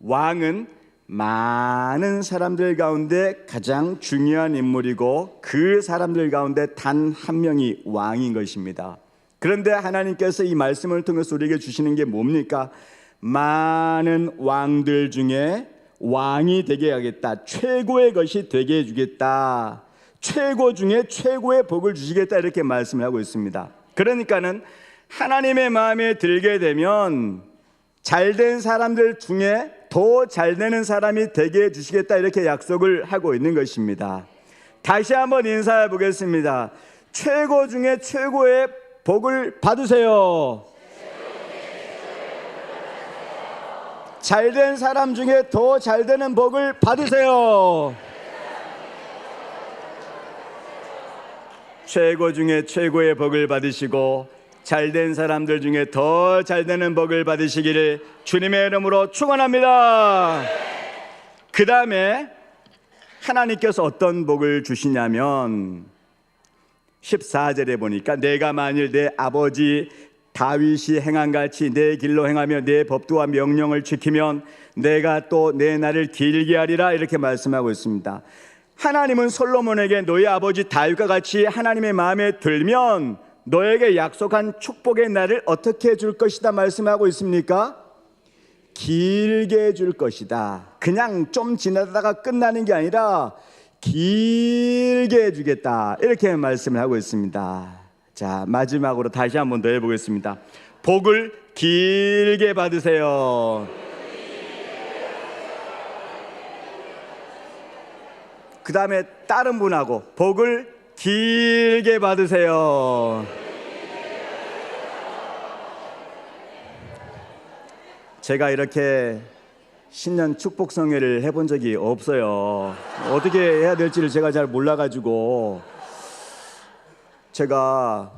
왕은 많은 사람들 가운데 가장 중요한 인물이고 그 사람들 가운데 단 한 명이 왕인 것입니다. 그런데 하나님께서 이 말씀을 통해서 우리에게 주시는 게 뭡니까? 많은 왕들 중에 왕이 되게 하겠다, 최고의 것이 되게 해주겠다, 최고 중에 최고의 복을 주시겠다, 이렇게 말씀을 하고 있습니다. 그러니까는 하나님의 마음에 들게 되면 잘된 사람들 중에 더 잘되는 사람이 되게 해주시겠다, 이렇게 약속을 하고 있는 것입니다. 다시 한번 인사해 보겠습니다. 최고 중에 최고의 복을 받으세요. 잘된 사람 중에 더 잘되는 복을 받으세요. 최고 중에 최고의 복을 받으시고 잘된 사람들 중에 더 잘되는 복을 받으시기를 주님의 이름으로 축원합니다. 그 다음에 하나님께서 어떤 복을 주시냐면 14절에 보니까 내가 만일 내 아버지 다윗이 행한같이 내 길로 행하며 내 법도와 명령을 지키면 내가 또 내 날을 길게 하리라, 이렇게 말씀하고 있습니다. 하나님은 솔로몬에게 너희 아버지 다윗과 같이 하나님의 마음에 들면 너에게 약속한 축복의 날을 어떻게 해줄 것이다 말씀하고 있습니까? 길게 해줄 것이다. 그냥 좀 지나다가 끝나는 게 아니라 길게 해주겠다, 이렇게 말씀을 하고 있습니다. 자, 마지막으로 다시 한번 더 해보겠습니다. 복을 길게 받으세요. 그 다음에 다른 분하고 복을 길게 받으세요. 제가 이렇게 신년 축복성회를 해본 적이 없어요. 어떻게 해야 될지를 제가 잘 몰라가지고 제가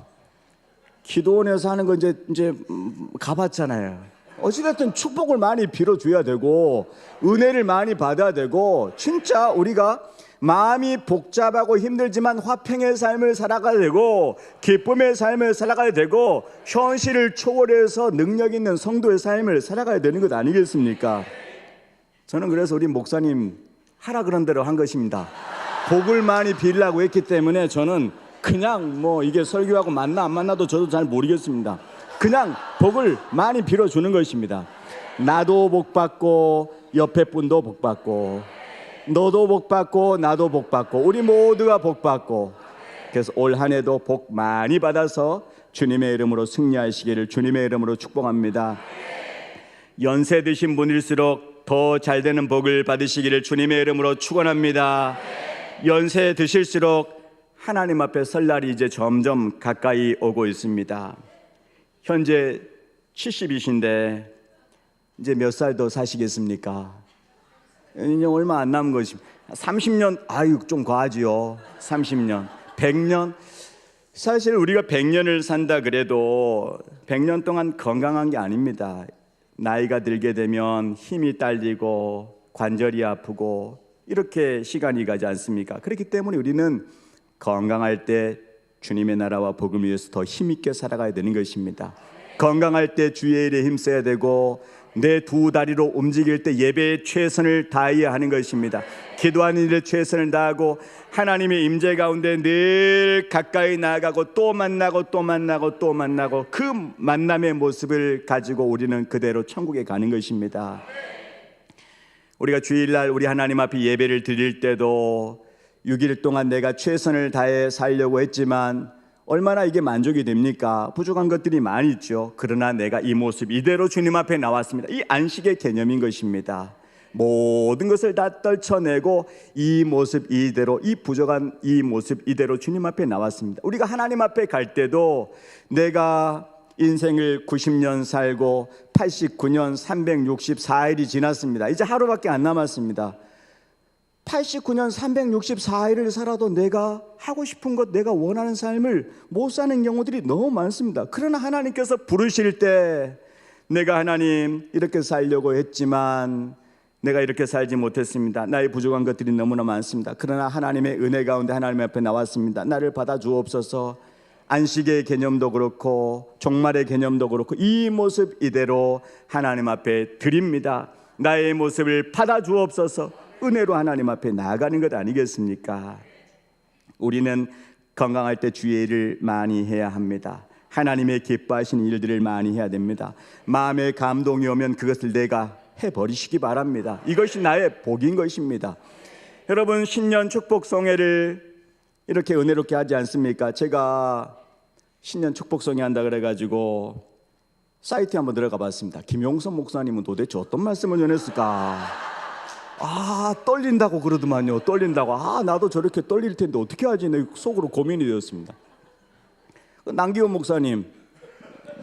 기도원에서 하는 거 이제 가봤잖아요. 어찌됐든 축복을 많이 빌어줘야 되고 은혜를 많이 받아야 되고, 진짜 우리가 마음이 복잡하고 힘들지만 화평의 삶을 살아가야 되고 기쁨의 삶을 살아가야 되고 현실을 초월해서 능력 있는 성도의 삶을 살아가야 되는 것 아니겠습니까? 저는 그래서 우리 목사님 하라 그런 대로 한 것입니다. 복을 많이 빌라고 했기 때문에 저는 그냥 이게 설교하고 맞나 안 맞나도 저도 잘 모르겠습니다. 그냥 복을 많이 빌어주는 것입니다. 나도 복 받고 옆에 분도 복 받고 너도 복 받고 나도 복 받고 우리 모두가 복 받고, 그래서 올 한 해도 복 많이 받아서 주님의 이름으로 승리하시기를 주님의 이름으로 축복합니다. 연세 드신 분일수록 더 잘 되는 복을 받으시기를 주님의 이름으로 축원합니다. 연세 드실수록 하나님 앞에 설 날이 이제 점점 가까이 오고 있습니다. 현재 70이신데 이제 몇 살 더 사시겠습니까? 이제 얼마 안 남은 것입니다. 30년, 아유 좀 과하지요. 30년, 100년. 사실 우리가 100년을 산다 그래도 100년 동안 건강한 게 아닙니다. 나이가 들게 되면 힘이 딸리고 관절이 아프고 이렇게 시간이 가지 않습니까? 그렇기 때문에 우리는 건강할 때 주님의 나라와 복음 위해서 더 힘있게 살아가야 되는 것입니다. 건강할 때 주의 일에 힘써야 되고 내 두 다리로 움직일 때 예배에 최선을 다해야 하는 것입니다. 기도하는 일에 최선을 다하고 하나님의 임재 가운데 늘 가까이 나아가고 또 만나고 또 만나고 또 만나고 그 만남의 모습을 가지고 우리는 그대로 천국에 가는 것입니다. 우리가 주일날 우리 하나님 앞에 예배를 드릴 때도 6일 동안 내가 최선을 다해 살려고 했지만 얼마나 이게 만족이 됩니까? 부족한 것들이 많이 있죠. 그러나 내가 이 모습 이대로 주님 앞에 나왔습니다. 이 안식의 개념인 것입니다. 모든 것을 다 떨쳐내고 이 모습 이대로, 이 부족한 이 모습 이대로 주님 앞에 나왔습니다. 우리가 하나님 앞에 갈 때도 내가 인생을 90년 살고 89년 364일이 지났습니다. 이제 하루밖에 안 남았습니다. 89년 364일을 살아도 내가 하고 싶은 것, 내가 원하는 삶을 못 사는 경우들이 너무 많습니다. 그러나 하나님께서 부르실 때 내가 하나님 이렇게 살려고 했지만 내가 이렇게 살지 못했습니다. 나의 부족한 것들이 너무나 많습니다. 그러나 하나님의 은혜 가운데 하나님 앞에 나왔습니다. 나를 받아주옵소서. 안식의 개념도 그렇고 종말의 개념도 그렇고 이 모습 이대로 하나님 앞에 드립니다. 나의 모습을 받아주옵소서. 은혜로 하나님 앞에 나아가는 것 아니겠습니까? 우리는 건강할 때 주의 일을 많이 해야 합니다. 하나님의 기뻐하시는 일들을 많이 해야 됩니다. 마음의 감동이 오면 그것을 내가 해버리시기 바랍니다. 이것이 나의 복인 것입니다. 여러분, 신년 축복송회를 이렇게 은혜롭게 하지 않습니까? 제가 신년 축복송회 한다 그래가지고 사이트에 한번 들어가 봤습니다. 김용선 목사님은 도대체 어떤 말씀을 전했을까? 떨린다고 그러더만요. 떨린다고. 나도 저렇게 떨릴 텐데 어떻게 하지? 내 속으로 고민이 되었습니다. 남기원 목사님,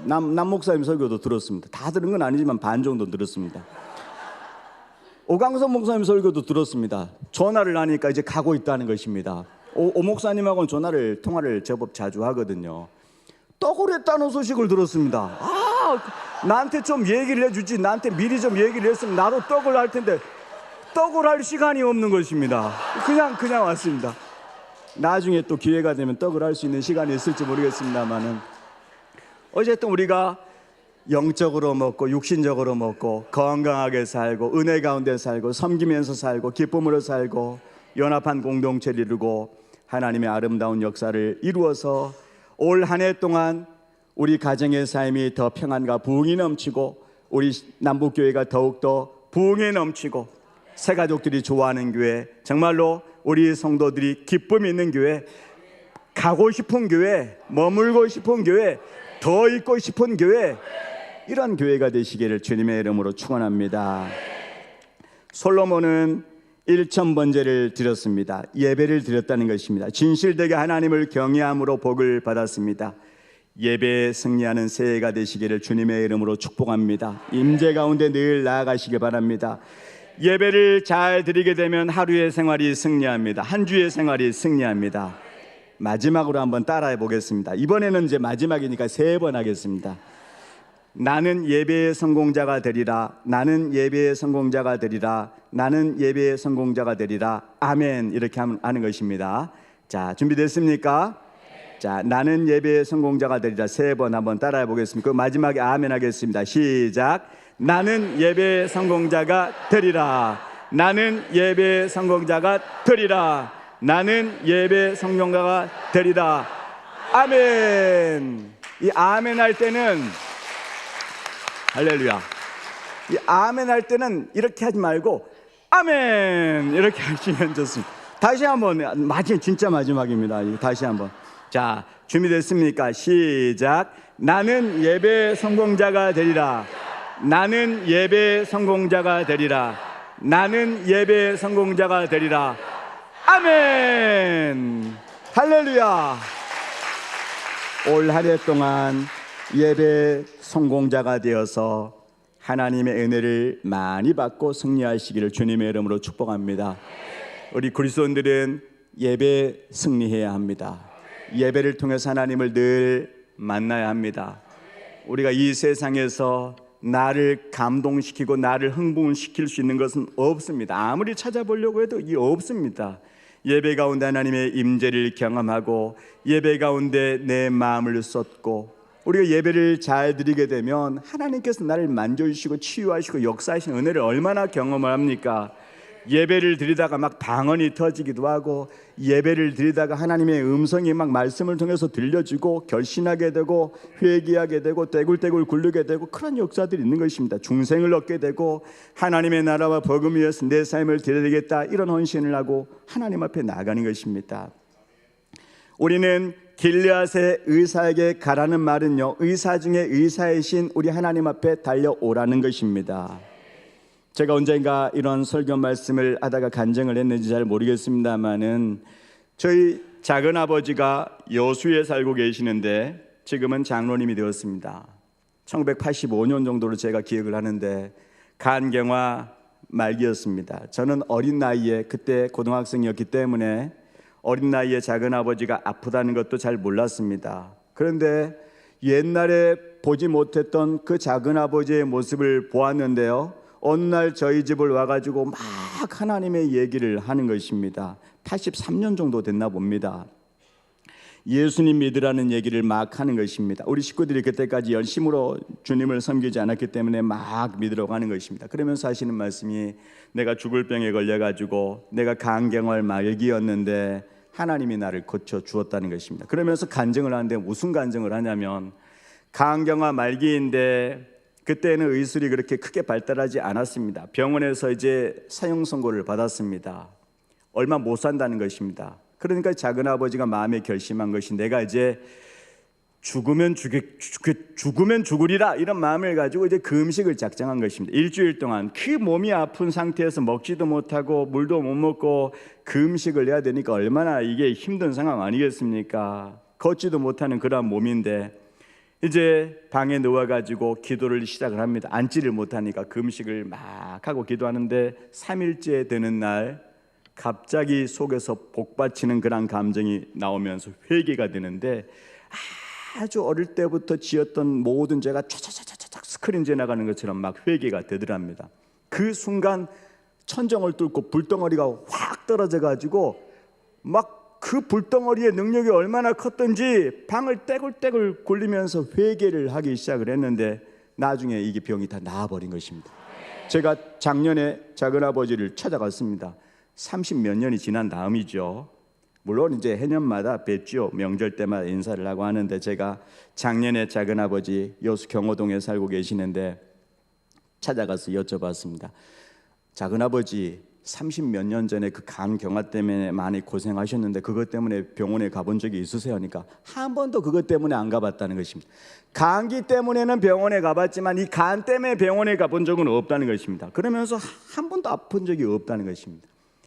남 목사님 설교도 들었습니다. 다 들은 건 아니지만 반 정도 들었습니다. 오강선 목사님 설교도 들었습니다. 전화를 하니까 이제 가고 있다는 것입니다. 오 목사님하고는 통화를 제법 자주 하거든요. 떡을 했다는 소식을 들었습니다. 나한테 좀 얘기를 해주지. 나한테 미리 좀 얘기를 했으면 나도 떡을 할 텐데 떡을 할 시간이 없는 것입니다. 그냥 왔습니다. 나중에 또 기회가 되면 떡을 할 수 있는 시간이 있을지 모르겠습니다만은 어쨌든 우리가 영적으로 먹고 육신적으로 먹고 건강하게 살고 은혜 가운데 살고 섬기면서 살고 기쁨으로 살고 연합한 공동체를 이루고 하나님의 아름다운 역사를 이루어서 올 한 해 동안 우리 가정의 삶이 더 평안과 부흥이 넘치고 우리 남북교회가 더욱더 부흥이 넘치고 새 가족들이 좋아하는 교회, 정말로 우리 성도들이 기쁨 있는 교회, 가고 싶은 교회, 머물고 싶은 교회, 더 있고 싶은 교회, 이런 교회가 되시기를 주님의 이름으로 축원합니다. 솔로몬은 1,000번제를 드렸습니다. 예배를 드렸다는 것입니다. 진실되게 하나님을 경외함으로 복을 받았습니다. 예배에 승리하는 새해가 되시기를 주님의 이름으로 축복합니다. 임재 가운데 늘 나아가시기 바랍니다. 예배를 잘 드리게 되면 하루의 생활이 승리합니다. 한 주의 생활이 승리합니다. 마지막으로 한번 따라해 보겠습니다. 이번에는 이제 마지막이니까 3번 하겠습니다. 나는 예배의 성공자가 되리라. 나는 예배의 성공자가 되리라. 나는 예배의 성공자가 되리라. 아멘. 이렇게 하는 것입니다. 자, 준비됐습니까? 자, 나는 예배의 성공자가 되리라. 3번 한번 따라해 보겠습니다. 그 마지막에 아멘 하겠습니다. 시작. 나는 예배의 성공자가 되리라. 나는 예배의 성공자가 되리라. 나는 예배의 성공자가 되리라. 아멘. 이 아멘 할 때는 할렐루야. 이 아멘 할 때는 이렇게 하지 말고 아멘 이렇게 하시면 좋습니다. 다시 한번 진짜 마지막입니다. 다시 한번. 자, 준비됐습니까? 시작. 나는 예배 성공자가 되리라. 나는 예배 성공자가 되리라. 나는 예배 성공자가 되리라. 아멘. 할렐루야. 올 한 해 동안 예배 성공자가 되어서 하나님의 은혜를 많이 받고 승리하시기를 주님의 이름으로 축복합니다. 우리 그리스도인들은 예배 승리해야 합니다. 예배를 통해서 하나님을 늘 만나야 합니다. 우리가 이 세상에서 나를 감동시키고 나를 흥분시킬 수 있는 것은 없습니다. 아무리 찾아보려고 해도 이 없습니다. 예배 가운데 하나님의 임재를 경험하고 예배 가운데 내 마음을 쏟고 우리가 예배를 잘 드리게 되면 하나님께서 나를 만져주시고 치유하시고 역사하시는 은혜를 얼마나 경험을 합니까? 예배를 드리다가 막 방언이 터지기도 하고 예배를 드리다가 하나님의 음성이 막 말씀을 통해서 들려지고 결신하게 되고 회개하게 되고 떼굴떼굴 굴르게 되고 그런 역사들이 있는 것입니다. 중생을 얻게 되고 하나님의 나라와 복음을 위해서 내 삶을 드려야겠다 이런 헌신을 하고 하나님 앞에 나가는 것입니다. 우리는 길르앗의 의사에게 가라는 말은요, 의사 중에 의사이신 우리 하나님 앞에 달려오라는 것입니다. 제가 언젠가 이런 설교 말씀을 하다가 간증을 했는지 잘 모르겠습니다만은 저희 작은아버지가 여수에 살고 계시는데 지금은 장로님이 되었습니다. 1985년 정도로 제가 기억을 하는데 간경화 말기였습니다. 저는 어린 나이에 그때 고등학생이었기 때문에 어린 나이에 작은아버지가 아프다는 것도 잘 몰랐습니다. 그런데 옛날에 보지 못했던 그 작은아버지의 모습을 보았는데요, 어느 날 저희 집을 와가지고 막 하나님의 얘기를 하는 것입니다. 83년 정도 됐나 봅니다. 예수님 믿으라는 얘기를 막 하는 것입니다. 우리 식구들이 그때까지 열심으로 주님을 섬기지 않았기 때문에 막 믿으려고 하는 것입니다. 그러면서 하시는 말씀이 내가 죽을 병에 걸려가지고 내가 간경할 말기였는데 하나님이 나를 고쳐 주었다는 것입니다. 그러면서 간증을 하는데 무슨 간증을 하냐면 간경화 말기인데 그때는 의술이 그렇게 크게 발달하지 않았습니다. 병원에서 이제 사형 선고를 받았습니다. 얼마 못 산다는 것입니다. 그러니까 작은아버지가 마음에 결심한 것이 내가 이제 죽으면 죽으리라 이런 마음을 가지고 이제 그 음식을 작정한 것입니다. 일주일 동안 그 몸이 아픈 상태에서 먹지도 못하고 물도 못 먹고 그 음식을 해야 되니까 얼마나 이게 힘든 상황 아니겠습니까? 걷지도 못하는 그런 몸인데 이제 방에 누워가지고 기도를 시작을 합니다. 앉지를 못하니까 그 음식을 막 하고 기도하는데 3일째 되는 날 갑자기 속에서 복받치는 그런 감정이 나오면서 회개가 되는데 아주 어릴 때부터 지었던 모든 죄가 차차차차차 스크린 지나가는 것처럼 막 회개가 되더랍니다. 그 순간 천정을 뚫고 불덩어리가 확 떨어져 가지고 막 그 불덩어리의 능력이 얼마나 컸던지 방을 떼굴떼굴 굴리면서 회개를 하기 시작을 했는데 나중에 이게 병이 다 나아버린 것입니다. 제가 작년에 작은아버지를 찾아갔습니다. 30몇 년이 지난 다음이죠. 물론 이제 해년마다 뵙죠. 명절 때마다 인사를 하고 하는데 제가 작년에 작은아버지 여수 경호동에 살고 계시는데 찾아가서 여쭤봤습니다. 작은아버지 30몇 년 전에 그 간경화 때문에 많이 고생하셨는데 그것 때문에 병원에 가본 적이 있으세요? 하니까 한 번도 그것 때문에 안 가봤다는 것입니다. 감기 때문에는 병원에 가봤지만 이 간 때문에 병원에 가본 적은 없다는 것입니다. 그러면서 한 번도 아픈 적이 없다는 것입니다.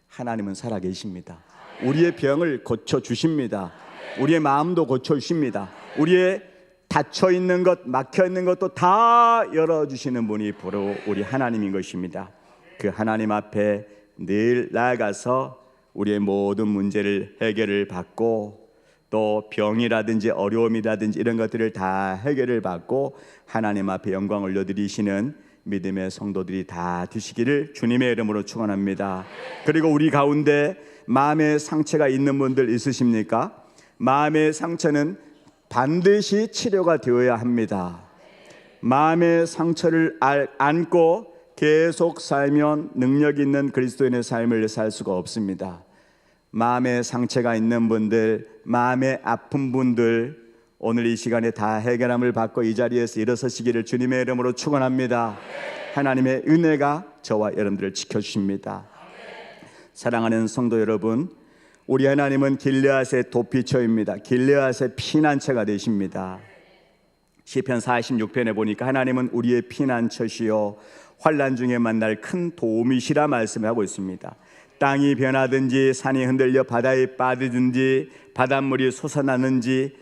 하나님은 살아계십니다. 우리의 병을 고쳐주십니다. 우리의 마음도 고쳐주십니다. 우리의 닫혀있는 것, 막혀있는 것도 다 열어주시는 분이 바로 우리 하나님인 것입니다. 그 하나님 앞에 늘 나아가서 우리의 모든 문제를 해결을 받고 또 병이라든지 어려움이라든지 이런 것들을 다 해결을 받고 하나님 앞에 영광 올려드리시는 믿음의 성도들이 다 되시기를 주님의 이름으로 축원합니다. 그리고 우리 가운데 마음의 상처가 있는 분들 있으십니까? 마음의 상처는 반드시 치료가 되어야 합니다. 마음의 상처를 안고 계속 살면 능력 있는 그리스도인의 삶을 살 수가 없습니다. 마음의 상처가 있는 분들, 마음의 아픈 분들, 오늘 이 시간에 다 해결함을 받고 이 자리에서 일어서시기를 주님의 이름으로 축원합니다. 하나님의 은혜가 저와 여러분들을 지켜주십니다. 사랑하는 성도 여러분, 우리 하나님은 길르앗의 도피처입니다. 길르앗의 피난처가 되십니다. 시편 46편에 보니까 하나님은 우리의 피난처시요 환난 중에 만날 큰 도움이시라 말씀하고 있습니다. 땅이 변하든지 산이 흔들려 바다에 빠지든지 바닷물이 솟아나는지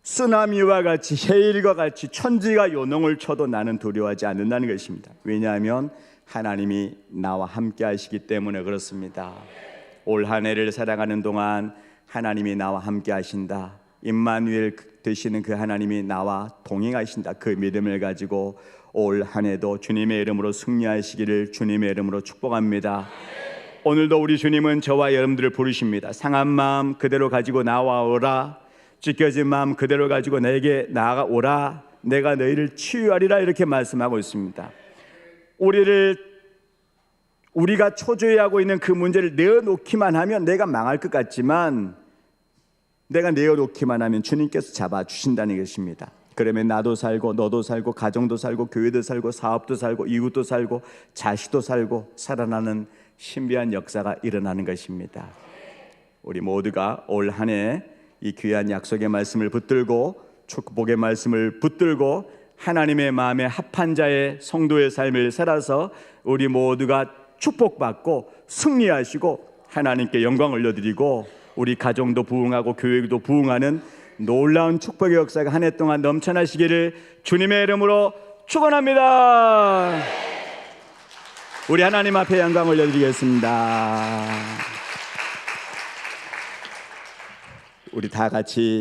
쓰나미와 같이 해일과 같이 천지가 요동을 쳐도 나는 두려워하지 않는다는 것입니다. 왜냐하면 하나님이 나와 함께 하시기 때문에 그렇습니다. 올 한 해를 살아가는 동안 하나님이 나와 함께 하신다. 임마누엘 되시는 그 하나님이 나와 동행하신다. 그 믿음을 가지고 올 한 해도 주님의 이름으로 승리하시기를 주님의 이름으로 축복합니다. 오늘도 우리 주님은 저와 여러분들을 부르십니다. 상한 마음 그대로 가지고 나와오라. 찢겨진 마음 그대로 가지고 내게 나아오라. 내가 너희를 치유하리라. 이렇게 말씀하고 있습니다. 우리가 초조해하고 있는 그 문제를 내어놓기만 하면 내가 망할 것 같지만 내가 내어놓기만 하면 주님께서 잡아주신다는 것입니다. 그러면 나도 살고 너도 살고 가정도 살고 교회도 살고 사업도 살고 이웃도 살고 자식도 살고 살아나는 신비한 역사가 일어나는 것입니다. 우리 모두가 올 한 해 이 귀한 약속의 말씀을 붙들고 축복의 말씀을 붙들고 하나님의 마음에 합한 자의 성도의 삶을 살아서 우리 모두가 축복받고 승리하시고 하나님께 영광 올려드리고 우리 가정도 부흥하고 교회도 부흥하는 놀라운 축복의 역사가 한 해 동안 넘쳐나시기를 주님의 이름으로 축원합니다. 우리 하나님 앞에 영광 올려드리겠습니다. 우리 다 같이